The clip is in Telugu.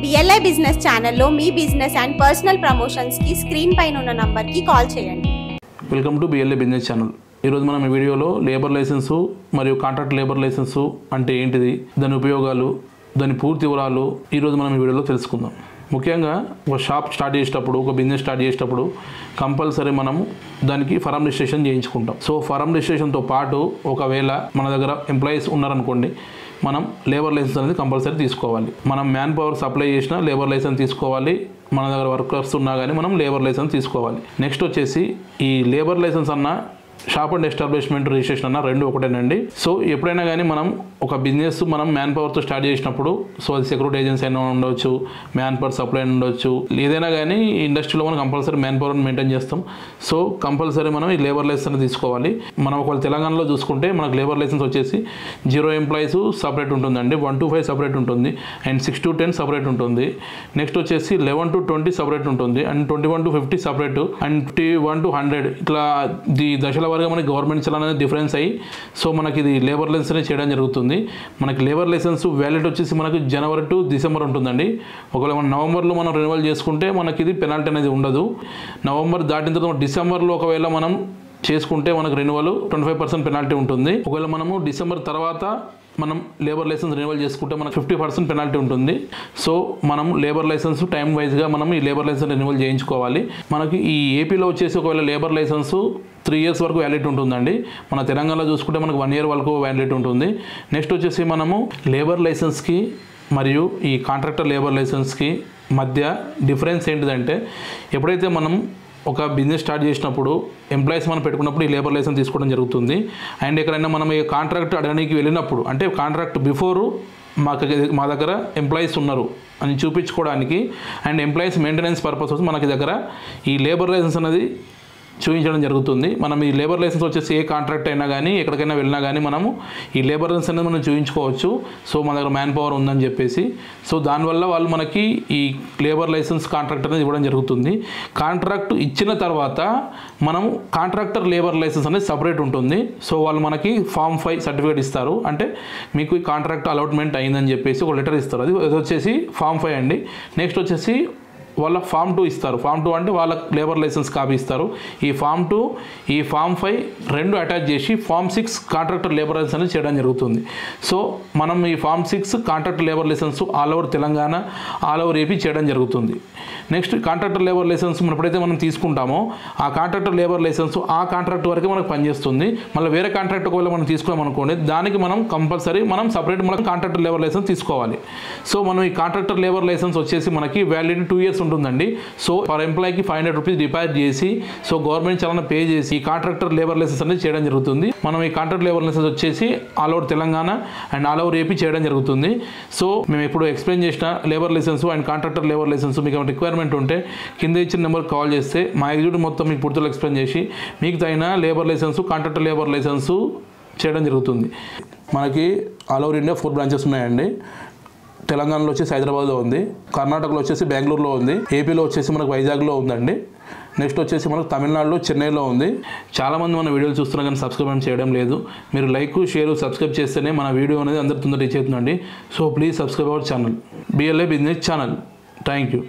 BLI బిజినెస్ ఛానల్లో మీ బిజినెస్ అండ్ పర్సనల్ ప్రమోషన్స్ కి స్క్రీన్ పైన ఉన్న నంబర్ కి కాల్ చేయండి. Welcome to BLI business channel. ఈరోజు మనం ఈ వీడియోలో లేబర్ లైసెన్సు మరియు కాంట్రాక్ట్ లేబర్ లైసెన్సు అంటే ఏంటిది, దాని ఉపయోగాలు, దాని పూర్తి వివరాలు ఈరోజు మనం ఈ వీడియోలో తెలుసుకుందాం. ముఖ్యంగా ఒక షాప్ స్టార్ట్ చేసేటప్పుడు, ఒక బిజినెస్ స్టార్ట్ చేసేటప్పుడు కంపల్సరీ మనము దానికి ఫారం రిజిస్ట్రేషన్ చేయించుకుంటాం. సో ఫారం రిజిస్ట్రేషన్తో పాటు ఒకవేళ మన దగ్గర ఎంప్లాయీస్ ఉన్నారనుకోండి, మనం లేబర్ లైసెన్స్ అనేది కంపల్సరీ తీసుకోవాలి. మనం మ్యాన్ పవర్ సప్లై చేసినా లేబర్ లైసెన్స్ తీసుకోవాలి. మన దగ్గర వర్కర్స్ ఉన్నా కానీ మనం లేబర్ లైసెన్స్ తీసుకోవాలి. నెక్స్ట్ వచ్చేసి ఈ లేబర్ లైసెన్స్ అన్న షాప్ అండ్ ఎస్టాబ్లిష్మెంట్ రిజిస్ట్రేషన్ అన్న రెండు ఒకటేనండి. సో ఎప్పుడైనా కానీ మనం ఒక బిజినెస్ మనం మ్యాన్ పవర్తో స్టార్ట్ చేసినప్పుడు, సో అది సెక్యూరిటీ ఏజెన్సీ అయినా ఉండవచ్చు, మ్యాన్ పవర్ సప్లై అయినా ఉండవచ్చు, ఏదైనా కానీ ఈ ఇండస్ట్రీలో మనం కంపల్సరీ మ్యాన్ పవర్ని మెయింటైన్ చేస్తాం. సో కంపల్సరీ మనం ఈ లేబర్ లైసెన్స్ తీసుకోవాలి. మనం ఒకవేళ తెలంగాణలో చూసుకుంటే మనకు లేబర్ లైసెన్స్ వచ్చేసి 0 ఎంప్లాయీస్ సపరేట్ ఉంటుందండి, 1 to 5 సపరేట్ ఉంటుంది, అండ్ 6 to 10 సపరేట్ ఉంటుంది. నెక్స్ట్ వచ్చేసి 11 to 20 సపరేట్ ఉంటుంది, and 21 to 50 separate, and 51 to 100 ఇట్లా ది దశల వరకు మనకి గవర్నమెంట్ చలాన్ అనేది డిఫరెన్స్ అయ్యి సో మనకి ఇది లేబర్ లైసెన్స్ అనేది చేయడం జరుగుతుంది. మనకి లేబర్ లైసెన్స్ వ్యాలిడ్ వచ్చేసి మనకి జనవరి టు డిసెంబర్ ఉంటుందండి. ఒకవేళ మనం నవంబర్లో మనం రెన్యువల్ చేసుకుంటే మనకి ఇది పెనాల్టీ అనేది ఉండదు. నవంబర్ దాటిన తర్వాత డిసెంబర్లో ఒకవేళ మనం చేసుకుంటే మనకు రెన్యువల్ 25% పెనాల్టీ ఉంటుంది. ఒకవేళ మనము డిసెంబర్ తర్వాత మనం లేబర్ లైసెన్స్ రెన్యువల్ చేసుకుంటే మనకు 50% పెనాల్టీ ఉంటుంది. సో మనం లేబర్ లైసెన్స్ టైం వైజ్గా మనం ఈ లేబర్ లైసెన్స్ రెన్యువల్ చేయించుకోవాలి. మనకి ఈ ఏపీలో వచ్చేసి ఒకవేళ లేబర్ లైసెన్స్ 3 years వరకు వ్యాలిడిటీ ఉంటుందండి. మన తెలంగాణలో చూసుకుంటే మనకు 1 year వరకు వ్యాలిడిటీ ఉంటుంది. నెక్స్ట్ వచ్చేసి మనము లేబర్ లైసెన్స్కి మరియు ఈ కాంట్రాక్టర్ లేబర్ లైసెన్స్కి మధ్య డిఫరెన్స్ ఏంటిదంటే, ఎప్పుడైతే మనం ఒక బిజినెస్ స్టార్ట్ చేసినప్పుడు ఎంప్లాయీస్ మనం పెట్టుకున్నప్పుడు ఈ లేబర్ లైసెన్స్ తీసుకోవడం జరుగుతుంది. అండ్ ఎక్కడైనా మనం ఈ కాంట్రాక్ట్ అడగడానికి వెళ్ళినప్పుడు, అంటే కాంట్రాక్ట్ బిఫోరు మా దగ్గర ఎంప్లాయీస్ ఉన్నారు అని చూపించుకోవడానికి అండ్ ఎంప్లాయీస్ మెయింటెనెన్స్ పర్పస్ మనకి దగ్గర ఈ లేబర్ లైసెన్స్ అనేది చూపించడం జరుగుతుంది. మనం ఈ లేబర్ లైసెన్స్ వచ్చేసి ఏ కాంట్రాక్ట్ అయినా కానీ ఎక్కడికైనా వెళ్ళినా కానీ మనము ఈ లేబర్ లైసెన్స్ అనేది మనం చూపించుకోవచ్చు. సో మన దగ్గర మ్యాన్ పవర్ ఉందని చెప్పేసి, సో దానివల్ల వాళ్ళు మనకి ఈ లేబర్ లైసెన్స్ కాంట్రాక్ట్ అనేది ఇవ్వడం జరుగుతుంది. కాంట్రాక్ట్ ఇచ్చిన తర్వాత మనం కాంట్రాక్టర్ లేబర్ లైసెన్స్ అనేది సపరేట్ ఉంటుంది. సో వాళ్ళు మనకి Form 5 సర్టిఫికేట్ ఇస్తారు, అంటే మీకు ఈ కాంట్రాక్ట్ అలాట్మెంట్ అయిందని చెప్పేసి ఒక లెటర్ ఇస్తారు. అది వచ్చేసి Form 5 అండి. నెక్స్ట్ వచ్చేసి వాళ్ళ Form 2 ఇస్తారు. Form 2 అంటే వాళ్ళ లేబర్ లైసెన్స్ కాపీ ఇస్తారు. ఈ Form 2 ఈ Form 5 రెండు అటాచ్ చేసి Form 6 కాంట్రాక్టర్ లేబర్ లైసెన్స్ అనేది చేయడం జరుగుతుంది. సో మనం ఈ Form 6 contractor labour licence all over Telangana, all over AP చేయడం జరుగుతుంది. నెక్స్ట్ కాంట్రాక్టర్ లేబర్ లైసెన్స్ ఎప్పుడైతే మనం తీసుకుంటామో ఆ కాంట్రాక్టర్ లేబర్ లైసెన్స్ ఆ కాంట్రాక్ట్ వరకు మనకు పనిచేస్తుంది. మళ్ళీ వేరే కాంట్రాక్ట్ ఒకవేళ మనం తీసుకున్నామనుకోండి, దానికి మనం కంపల్సరీ మనం సపరేట్ మనం కాంట్రాక్టర్ లేబర్ లైసెన్స్ తీసుకోవాలి. సో మనం ఈ కాంట్రాక్టర్ లేబర్ లైసెన్స్ వచ్చేసి మనకి వ్యాలిడిటీ 2 years ఉంటుందండి. సో పర్ ఎంప్లాయీకి 500 రూపీస్ డిపాజిట్ చేసి సో గవర్నమెంట్ చలానా పే చేసి ఈ కాంట్రాక్టర్ లేబర్ లైసెన్స్ అనేది చేయడం జరుగుతుంది. మనం ఈ కాంట్రాక్ట్ లేబర్ లైసెన్స్ వచ్చేసి all over Telangana and all over AP చేయడం జరుగుతుంది. సో మేము ఇప్పుడు ఎక్స్ప్లెయిన్ చేసిన labour licence and contractor labour licence మీకు రిక్వైర్మెంట్ ఉంటే కింద ఇచ్చిన నెంబర్కి కాల్ చేస్తే మా ఎగ్జిక్యూటివ్ మొత్తం మీకు పూర్తిగా ఎక్స్ప్లెయిన్ చేసి మీకు తగిన labour licence contractor labour licence చేయడం జరుగుతుంది. మనకి ఆల్ ఓవర్ ఇండియా 4 branches ఉన్నాయండి. తెలంగాణలో వచ్చేసి హైదరాబాద్లో ఉంది, కర్ణాటకలో వచ్చేసి బెంగళూరులో ఉంది, ఏపీలో వచ్చేసి మనకు వైజాగ్లో ఉందండి. నెక్స్ట్ వచ్చేసి మనకు తమిళనాడులో చెన్నైలో ఉంది. చాలామంది మన వీడియోలు చూస్తున్నా కానీ సబ్స్క్రైబ్ చేయడం లేదు. మీరు లైక్, షేర్, సబ్స్క్రైబ్ చేస్తేనే మన వీడియో అనేది అందరి తొందర రీచ్ అవుతుందండి. So please subscribe our channel, BLI business channel. Thank you.